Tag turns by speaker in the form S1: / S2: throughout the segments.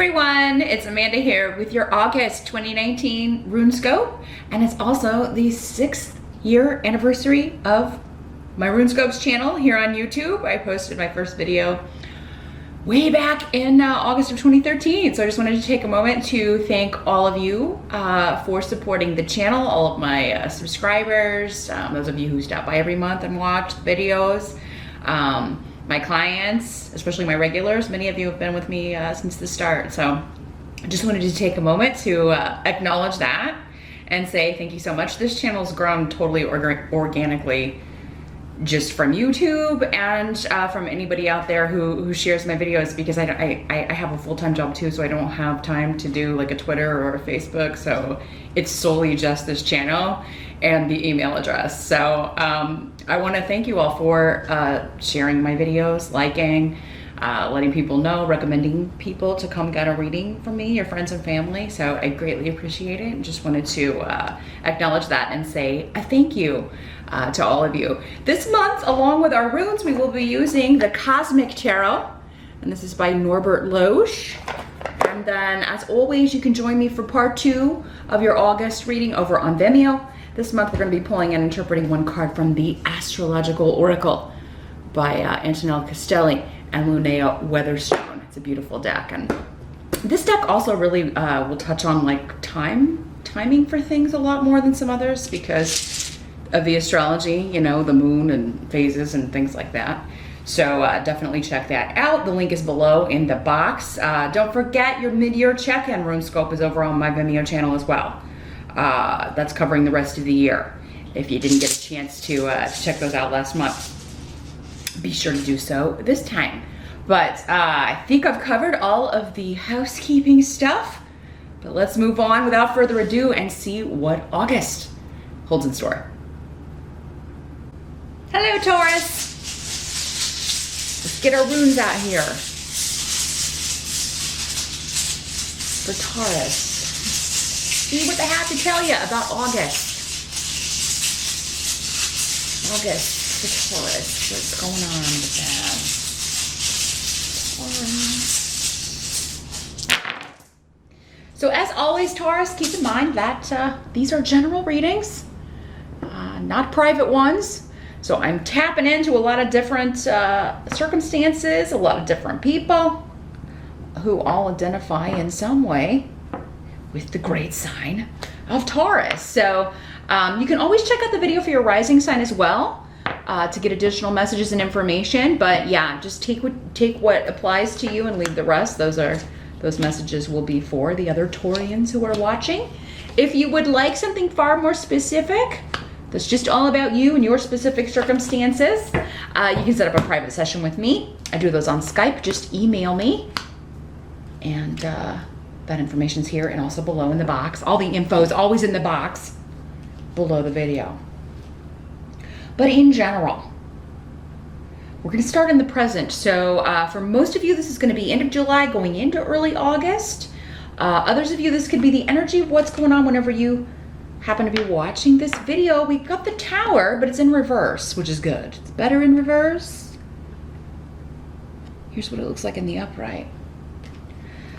S1: everyone, it's Amanda here with your August 2019 RuneScope, and it's also the 6th year anniversary of my RuneScope's channel here on YouTube. I posted my first video way back in August of 2013, so I just wanted to take a moment to thank all of you for supporting the channel, all of my subscribers, those of you who stop by every month and watch the videos, my clients, especially my regulars. Many of you have been with me since the start, so I just wanted to take a moment to acknowledge that and say thank you so much. This channel's grown totally organically, just from YouTube and from anybody out there who shares my videos, because I have a full-time job too, so I don't have time to do like a Twitter or a Facebook, so it's solely just this channel and the email address. So I want to thank you all for sharing my videos, liking, letting people know, recommending people to come get a reading from me, your friends and family. So I greatly appreciate it, and just wanted to acknowledge that and say a thank you to all of you. This month, along with our runes, we will be using the Cosmic Tarot, and this is by Norbert Loesch. And then, as always, you can join me for part 2 of your August reading over on Vimeo. This month, we're going to be pulling and interpreting one card from the Astrological Oracle by Antonella Castelli and Lunaea Weatherstone. It's a beautiful deck, and this deck also really will touch on like timing for things a lot more than some others because of the astrology, you know, the moon and phases and things like that. So definitely check that out. The link is below in the box. Don't forget your mid-year check-in RuneScope is over on my Vimeo channel as well. That's covering the rest of the year. If you didn't get a chance to check those out last month, be sure to do so this time. But I think I've covered all of the housekeeping stuff. But let's move on without further ado and see what August holds in store. Hello, Taurus. Let's get our runes out here. For Taurus. See what they have to tell you about August. August for Taurus. What's going on with that? Taurus. So as always, Taurus, keep in mind that these are general readings, not private ones. So I'm tapping into a lot of different circumstances, a lot of different people who all identify in some way with the great sign of Taurus. So you can always check out the video for your rising sign as well to get additional messages and information. But yeah, just take what applies to you and leave the rest. Those messages will be for the other Taurians who are watching. If you would like something far more specific, that's just all about you and your specific circumstances, you can set up a private session with me. I do those on Skype. Just email me. And that information's here and also below in the box. All the info is always in the box below the video. But in general, we're going to start in the present. So for most of you, this is going to be end of July going into early August. Others of you, this could be the energy of what's going on whenever you happen to be watching this video. We got the Tower, but it's in reverse, which is good. It's better in reverse. Here's what it looks like in the upright.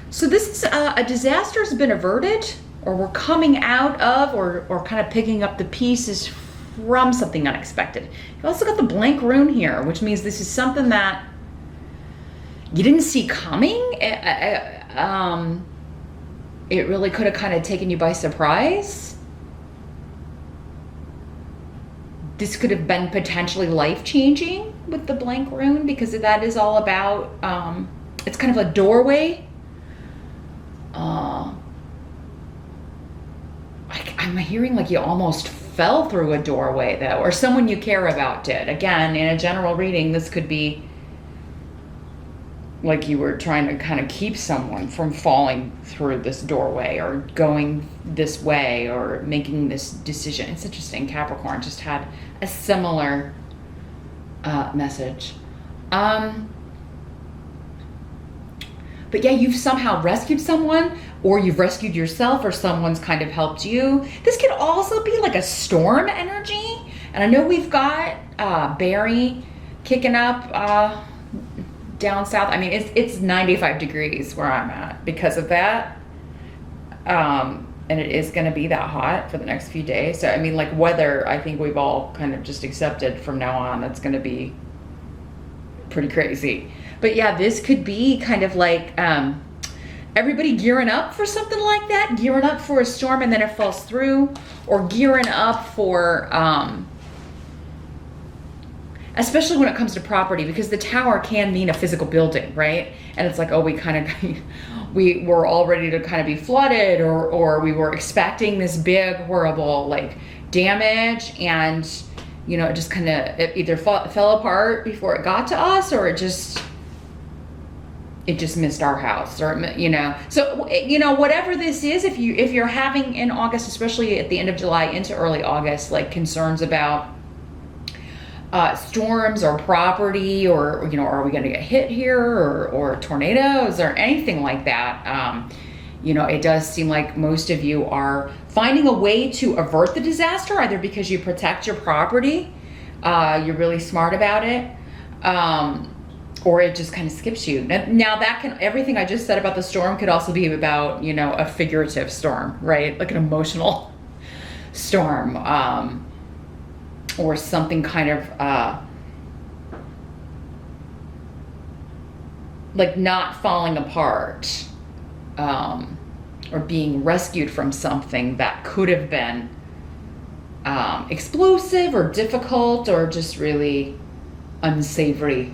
S1: So this is a disaster has been averted, or we're coming out of, or kind of picking up the pieces from something unexpected. You also got the blank rune here, which means this is something that you didn't see coming. It really could have kind of taken you by surprise. This could have been potentially life-changing with the blank rune, because that is all about, it's kind of a doorway. I'm hearing like you almost fell through a doorway though, or someone you care about did. Again, in a general reading, this could be like you were trying to kind of keep someone from falling through this doorway or going this way or making this decision. It's interesting. Capricorn just had a similar message. But yeah, you've somehow rescued someone, or you've rescued yourself, or someone's kind of helped you. This could also be like a storm energy. And I know we've got Barry kicking up down south. I mean, it's 95 degrees where I'm at because of that. And it is going to be that hot for the next few days. So, I mean, like weather, I think we've all kind of just accepted from now on. That's going to be pretty crazy. But yeah, this could be kind of like everybody gearing up for something like that, gearing up for a storm and then it falls through, or gearing up for, especially when it comes to property, because the tower can mean a physical building, right? And it's like, oh, we kind of, we were all ready to kind of be flooded, or we were expecting this big, horrible like damage, and you know, it just kind of, it either fell apart before it got to us, or it just missed our house, or you know. So you know, whatever this is, if you're having in August, especially at the end of July into early August, like concerns about storms or property, or you know, are we going to get hit here, or tornadoes or anything like that, you know, it does seem like most of you are finding a way to avert the disaster, either because you protect your property, you're really smart about it, or it just kind of skips you. Now that can, everything I just said about the storm could also be about, you know, a figurative storm, right? Like an emotional storm, or something kind of like not falling apart, or being rescued from something that could have been explosive or difficult or just really unsavory.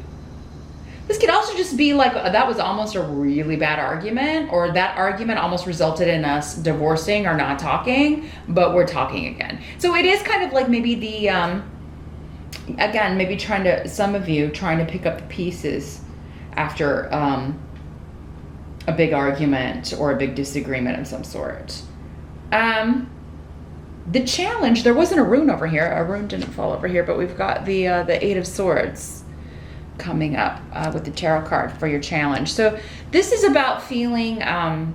S1: This could also just be like, that was almost a really bad argument, or that argument almost resulted in us divorcing or not talking, but we're talking again. So it is kind of like maybe the, again, maybe some of you trying to pick up the pieces after a big argument or a big disagreement of some sort. The challenge, there wasn't a rune over here. A rune didn't fall over here, but we've got the Eight of Swords coming up with the tarot card for your challenge. So this is about feeling like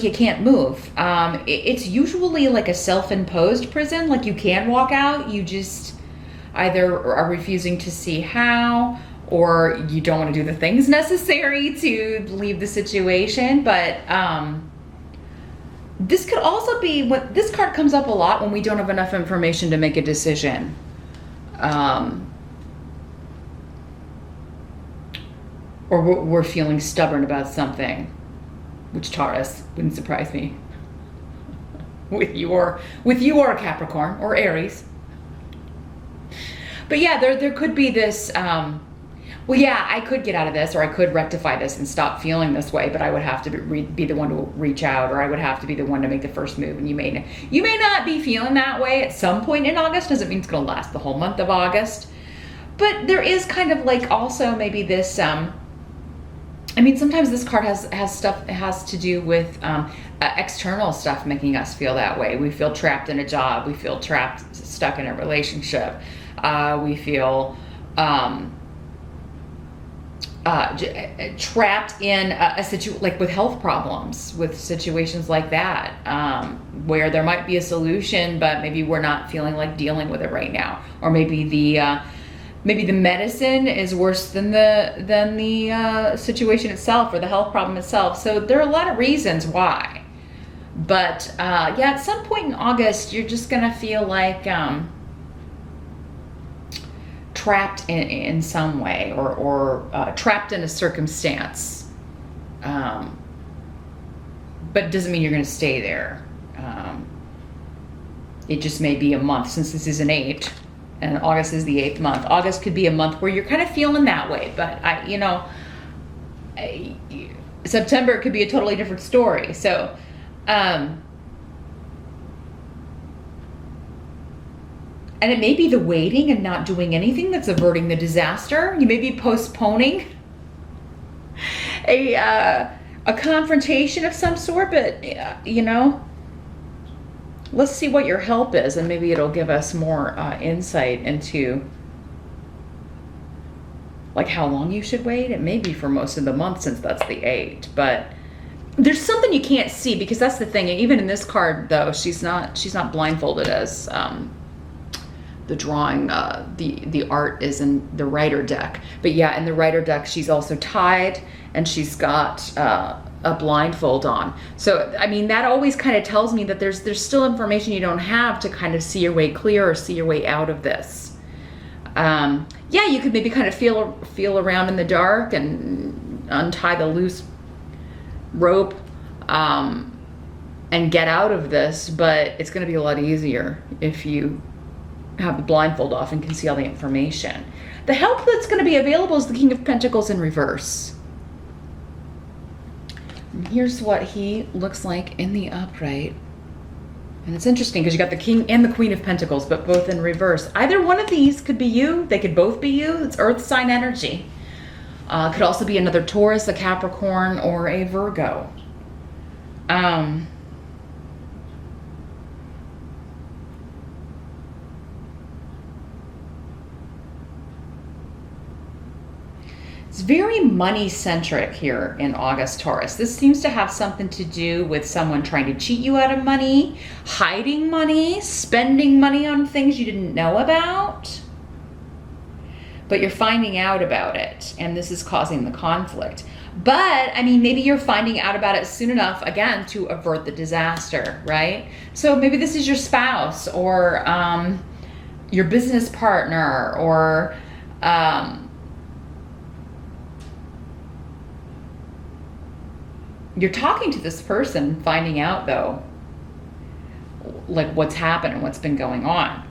S1: you can't move. It's usually like a self-imposed prison, like you can walk out, you just either are refusing to see how, or you don't want to do the things necessary to leave the situation. But this could also be, what this card comes up a lot when we don't have enough information to make a decision. Or we're feeling stubborn about something, which Taurus wouldn't surprise me. with you or Capricorn or Aries. But yeah, there could be this, well, yeah, I could get out of this, or I could rectify this and stop feeling this way, but I would have to be the one to reach out, or I would have to be the one to make the first move. And you may not be feeling that way at some point in August. Doesn't mean it's going to last the whole month of August. But there is kind of like also maybe this, I mean, sometimes this card has stuff, it has to do with external stuff making us feel that way. We feel trapped in a job. We feel stuck in a relationship. We feel trapped in a situation, like with health problems, with situations like that, where there might be a solution, but maybe we're not feeling like dealing with it right now. Or maybe the medicine is worse than the situation itself, or the health problem itself. So there are a lot of reasons why. But yeah, at some point in August, you're just gonna feel like trapped in some way, or trapped in a circumstance. But it doesn't mean you're gonna stay there. It just may be a month, since this is an 8. And August is the 8th month. August could be a month where you're kind of feeling that way, but September could be a totally different story. So, and it may be the waiting and not doing anything that's averting the disaster. You may be postponing a confrontation of some sort, but let's see what your help is, and maybe it'll give us more insight into like how long you should wait. It may be for most of the month, since that's the 8, but there's something you can't see, because that's the thing. Even in this card, though, she's not blindfolded as the drawing, the art is in the writer deck. But yeah, in the writer deck, she's also tied and she's got a blindfold on. So, I mean, that always kind of tells me that there's still information you don't have to kind of see your way clear or see your way out of this. Yeah, you could maybe kind of feel around in the dark and untie the loose rope and get out of this, but it's going to be a lot easier if you have the blindfold off and can see all the information. The help that's going to be available is the King of Pentacles in reverse. And here's what he looks like in the upright. And it's interesting because you got the King and the Queen of Pentacles, but both in reverse. Either one of these could be you. They could both be you. It's earth sign energy. Could also be another Taurus, a Capricorn, or a Virgo. It's very money-centric here in August, Taurus. This seems to have something to do with someone trying to cheat you out of money, hiding money, spending money on things you didn't know about. But you're finding out about it, and this is causing the conflict. But, I mean, maybe you're finding out about it soon enough, again, to avert the disaster, right? So maybe this is your spouse or your business partner or... you're talking to this person, finding out, though, like what's happened and what's been going on.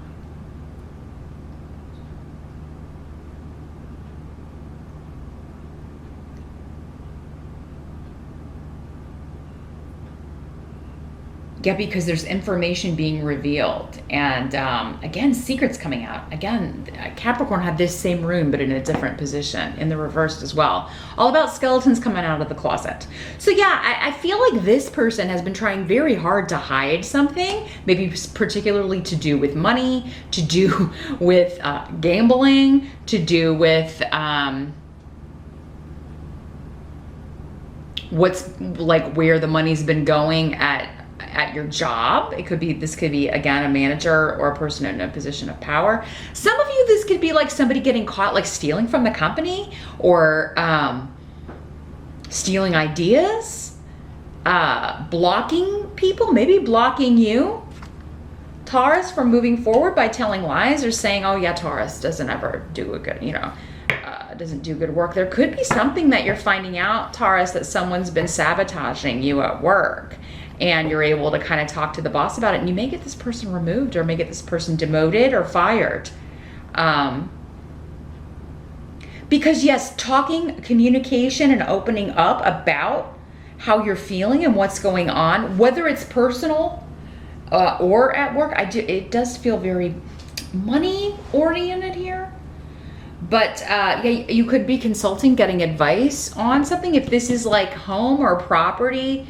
S1: Yeah, because there's information being revealed. And again, secrets coming out. Again, Capricorn had this same rune, but in a different position, in the reversed as well. All about skeletons coming out of the closet. So yeah, I feel like this person has been trying very hard to hide something, maybe particularly to do with money, to do with gambling, to do with what's like where the money's been going at your job. It could be, this could be again a manager or a person in a position of power. Some of you, this could be like somebody getting caught like stealing from the company or stealing ideas, blocking people, maybe blocking you, Taurus, from moving forward by telling lies or saying, oh yeah, Taurus doesn't ever do a good, doesn't do good work. There could be something that you're finding out, Taurus, that someone's been sabotaging you at work. And you're able to kind of talk to the boss about it, and you may get this person removed or may get this person demoted or fired. Because yes, talking, communication, and opening up about how you're feeling and what's going on, whether it's personal or at work, it does feel very money oriented here. But yeah, you could be consulting, getting advice on something. If this is like home or property,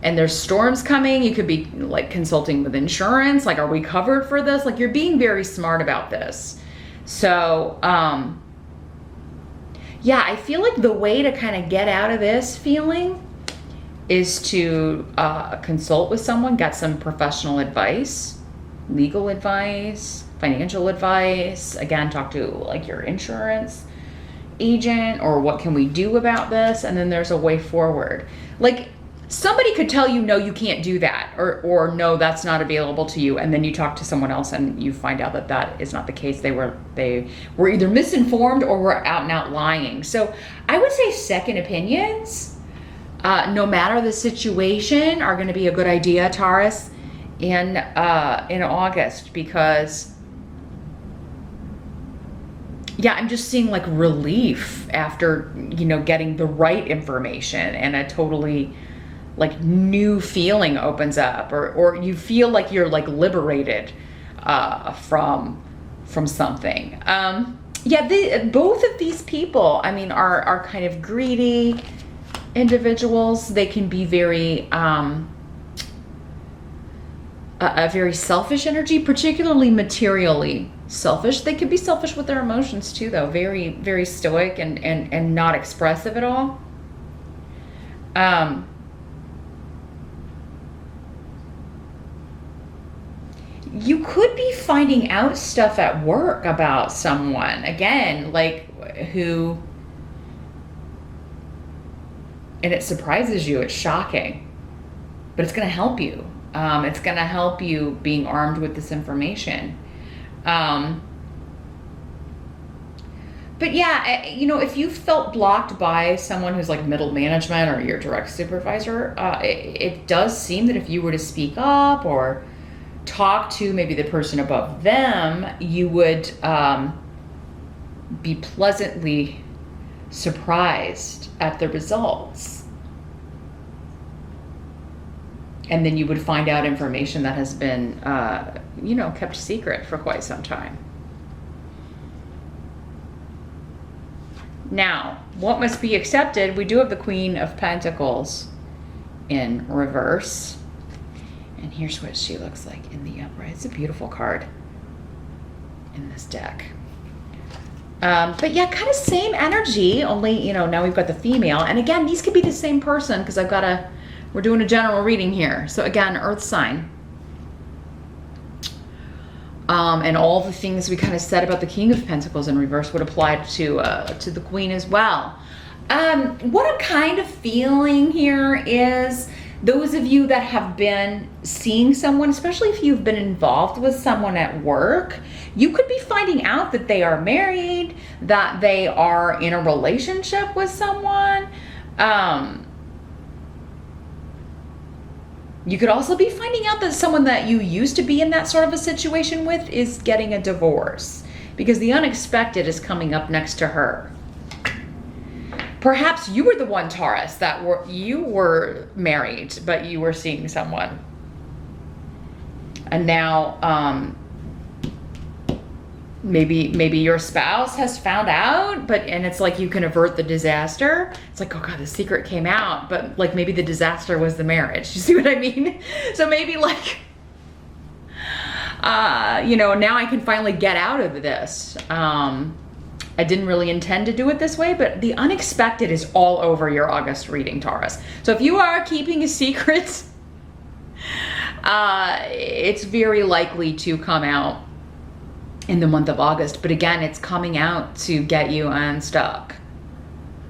S1: and there's storms coming, you could be like consulting with insurance. Like, are we covered for this? Like, you're being very smart about this. So, yeah, I feel like the way to kind of get out of this feeling is to consult with someone, get some professional advice, legal advice, financial advice. Again, talk to like your insurance agent, or what can we do about this? And then there's a way forward. Like, somebody could tell you, no, you can't do that, or no, that's not available to you. And then you talk to someone else and you find out that that is not the case. They were either misinformed or were out and out lying. So I would say second opinions, no matter the situation, are going to be a good idea, Taurus, in August, because yeah, I'm just seeing like relief after, getting the right information, and a totally like new feeling opens up, or you feel like you're like liberated from something. Yeah, both of these people, I mean, are kind of greedy individuals. They can be very a very selfish energy, particularly materially selfish. They could be selfish with their emotions too, though. Very, very stoic and not expressive at all. You could be finding out stuff at work about someone, again, like who, and it surprises you, it's shocking, but it's going to help you. It's going to help you being armed with this information. But yeah, you know, if you felt blocked by someone who's like middle management or your direct supervisor, it does seem that if you were to speak up or talk to maybe the person above them, you would be pleasantly surprised at the results. And then you would find out information that has been, you know, kept secret for quite some time. Now, what must be accepted? We do have the Queen of Pentacles in reverse. And here's what she looks like in the upright. It's a beautiful card in this deck. But yeah, kind of same energy, only, you know, now we've got the female. And again, these could be the same person because we're doing a general reading here. So again, earth sign. And all the things we kind of said about the King of Pentacles in reverse would apply to the Queen as well. What I'm kind of feeling here is those of you that have been seeing someone, especially if you've been involved with someone at work, you could be finding out that they are married, that they are in a relationship with someone. You could also be finding out that someone that you used to be in that sort of a situation with is getting a divorce, because the unexpected is coming up next to her. Perhaps you were the one, Taurus, you were married, but you were seeing someone. And now maybe your spouse has found out, and it's like you can avert the disaster. It's like, oh God, the secret came out, but like maybe the disaster was the marriage. You see what I mean? So maybe like, you know, now I can finally get out of this. I didn't really intend to do it this way, but the unexpected is all over your August reading, Taurus. So if you are keeping a secret, it's very likely to come out in the month of August. But again, it's coming out to get you unstuck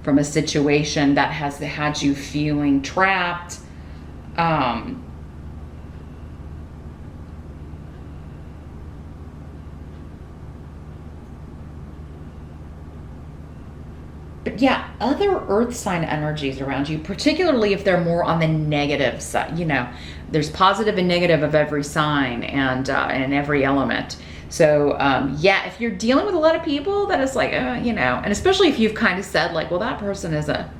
S1: from a situation that has had you feeling trapped. But yeah, other earth sign energies around you, particularly if they're more on the negative side, you know, there's positive and negative of every sign and every element. So yeah, if you're dealing with a lot of people that is like, you know, and especially if you've kind of said like, well, that person is a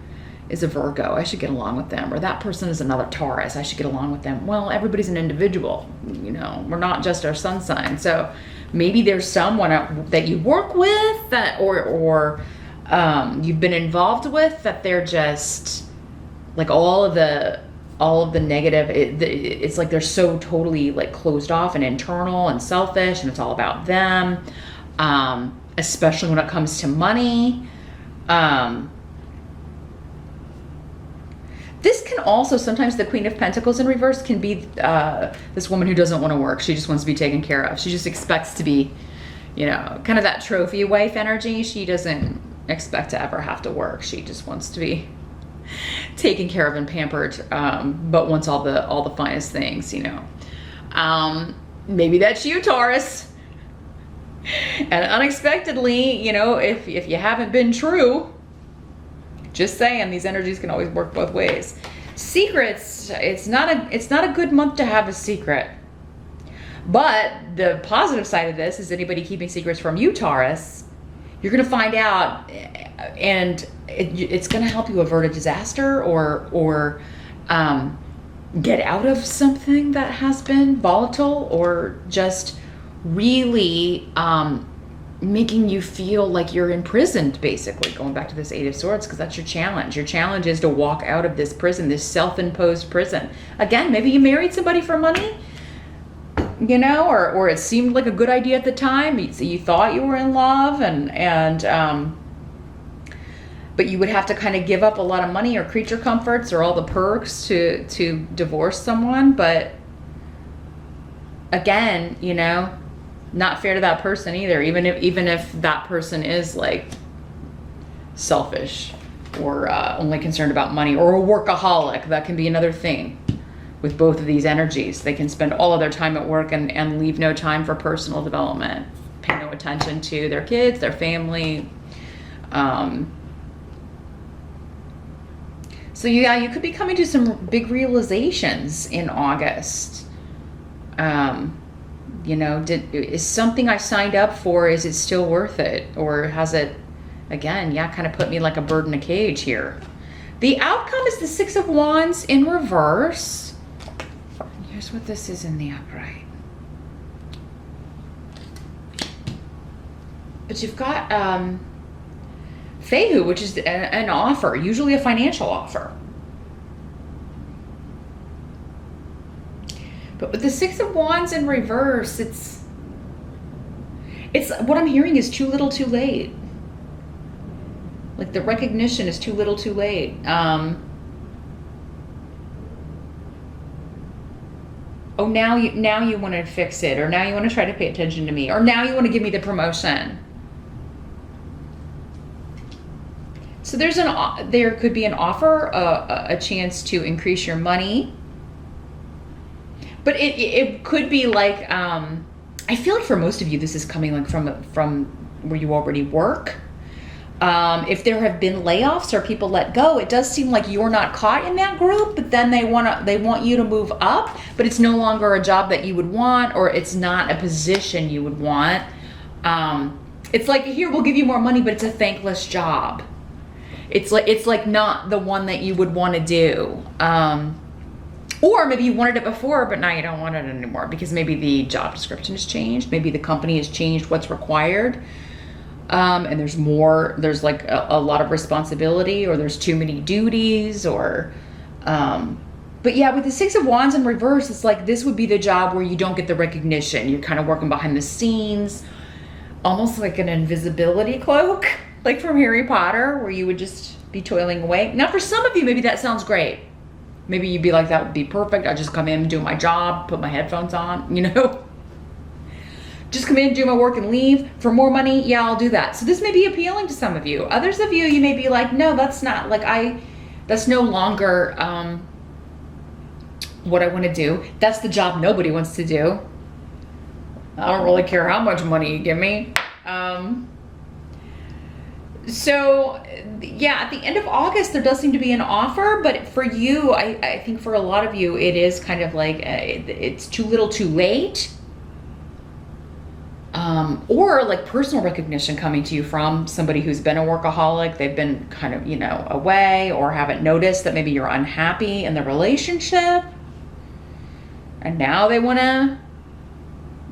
S1: Virgo, I should get along with them, or that person is another Taurus, I should get along with them. Well, everybody's an individual, you know, we're not just our sun sign. So maybe there's someone that you work with that, or you've been involved with, that they're just like all of the negative, it's like they're so totally like closed off and internal and selfish, and it's all about them, especially when it comes to money. This can also, sometimes the Queen of Pentacles in reverse can be this woman who doesn't want to work. She just wants to be taken care of. She just expects to be, you know, kind of that trophy wife energy. She doesn't expect to ever have to work. She just wants to be taken care of and pampered, but wants all the finest things, you know. Maybe that's you, Taurus. And unexpectedly, you know, if you haven't been true, just saying, these energies can always work both ways. Secrets, it's not a good month to have a secret. But the positive side of this is anybody keeping secrets from you, Taurus, you're going to find out, and it's going to help you avert a disaster or get out of something that has been volatile, or just really making you feel like you're imprisoned, basically, going back to this Eight of Swords, because that's your challenge. Your challenge is to walk out of this prison, this self-imposed prison. Again, maybe you married somebody for money, you know, or it seemed like a good idea at the time. You thought you were in love, but you would have to kind of give up a lot of money or creature comforts or all the perks to divorce someone. But again, you know, not fair to that person either. Even if that person is like selfish or only concerned about money, or a workaholic, that can be another thing with both of these energies. They can spend all of their time at work and leave no time for personal development, pay no attention to their kids, their family. So yeah, you could be coming to some big realizations in August. You know, is something I signed up for, is it still worth it? Or has it, again, yeah, kind of put me like a bird in a cage here. The outcome is the Six of Wands in reverse. Here's what this is in the upright. But you've got Fehu, which is an offer, usually a financial offer. But with the Six of Wands in reverse, it's what I'm hearing is too little too late. Like the recognition is too little too late. Oh, now you want to fix it, or now you want to try to pay attention to me, or now you want to give me the promotion. So there could be an offer, a chance to increase your money. But it could be like, I feel like for most of you, this is coming like from where you already work. If there have been layoffs or people let go, it does seem like you're not caught in that group, but then they want you to move up, but it's no longer a job that you would want, or it's not a position you would want. It's like, here, we'll give you more money, but it's a thankless job. It's like not the one that you would want to do. Or maybe you wanted it before, but now you don't want it anymore because maybe the job description has changed. Maybe the company has changed what's required. And there's like a lot of responsibility, or there's too many duties, or, but yeah, with the Six of Wands in reverse, it's like, this would be the job where you don't get the recognition. You're kind of working behind the scenes, almost like an invisibility cloak, like from Harry Potter, where you would just be toiling away. Now, for some of you, maybe that sounds great. Maybe you'd be like, that would be perfect. I'll just come in, do my job, put my headphones on, you know? Just come in, do my work, and leave. For more money, yeah, I'll do that. So this may be appealing to some of you. Others of you, you may be like, no, that's not, that's no longer what I want to do. That's the job nobody wants to do. I don't really care how much money you give me. So yeah, at the end of August, there does seem to be an offer, but for you, I think for a lot of you, it is kind of like, it's too little too late. Or like personal recognition coming to you from somebody who's been a workaholic. They've been kind of, you know, away, or haven't noticed that maybe you're unhappy in the relationship. And now they want to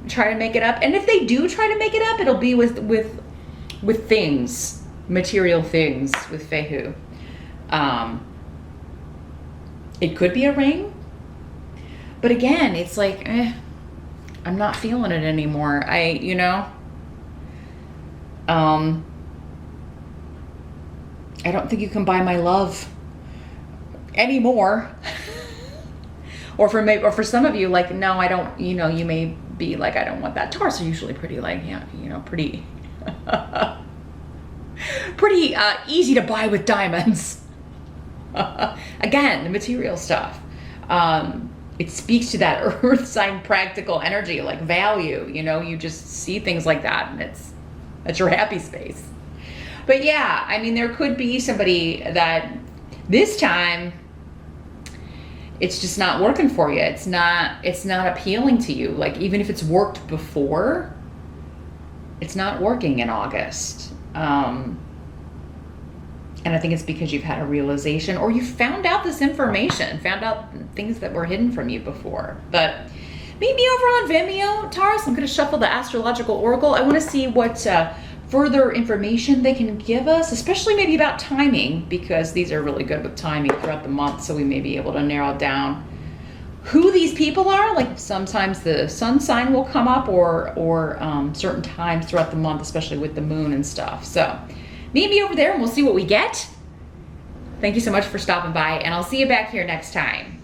S1: try to make it up. And if they do try to make it up, it'll be with things, material things, with Fehu. It could be a ring. But again, it's like, I'm not feeling it anymore. I don't think you can buy my love anymore. or for some of you, like, no, I don't, you know, you may be like, I don't want that. Taurus are usually pretty like, yeah, you know, pretty, pretty easy to buy with diamonds. Again, the material stuff. It speaks to that earth sign practical energy, like value, you know, you just see things like that, and that's your happy space. But yeah, I mean, there could be somebody that this time it's just not working for you. It's not appealing to you. Like, even if it's worked before, it's not working in August. And I think it's because you've had a realization, or you found out this information, found out things that were hidden from you before. But meet me over on Vimeo, Taurus. I'm going to shuffle the Astrological Oracle. I want to see what further information they can give us, especially maybe about timing, because these are really good with timing throughout the month, so we may be able to narrow down who these people are. Like, sometimes the sun sign will come up, or certain times throughout the month, especially with the moon and stuff. So meet me over there and we'll see what we get. Thank you so much for stopping by, and I'll see you back here next time.